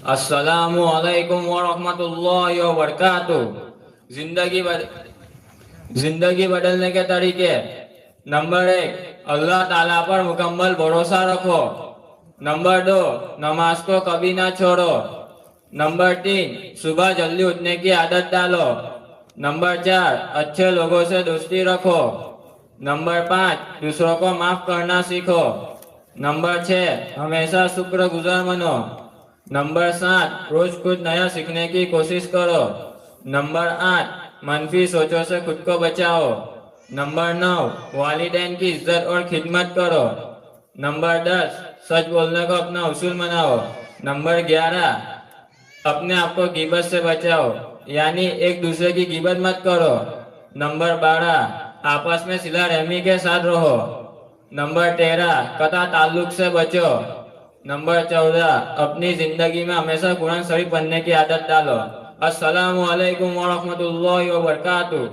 अस्सलामु अलैकुम वरहमतुल्लाहि वबरकातुह। जिंदगी जिंदगी बदलने के तरीके। नंबर 1, अल्लाह ताला पर मुकम्मल भरोसा रखो। नंबर 2, नमाज को कभी ना छोड़ो। नंबर 3, सुबह जल्दी उठने की आदत डालो। नंबर 4, अच्छे लोगों से दोस्ती रखो। नंबर 5, दूसरों को माफ करना सीखो। नंबर 6, हमेशा शुक्रगुजार बनो। नंबर 7, रोज कुछ नया सीखने की कोशिश करो। नंबर 8, मनफी सोचों से खुद को बचाओ। नंबर 9, वालिदैन की इज्जत और खिदमत करो। नंबर 10, सच बोलने को अपना उसूल बनाओ। नंबर 11, अपने आप को गिबत से बचाओ, यानी एक दूसरे की गिबत मत करो। नंबर 12, आपस में सिला रहमी के साथ रहो। नंबर 13, कता ताल्लुक से बचो। नंबर 14, अपनी जिंदगी में हमेशा कुरान शरीफ पढ़ने की आदत डालो। अस्सलामु अलैकुम वरहमतुल्लाहि वबरकातुह।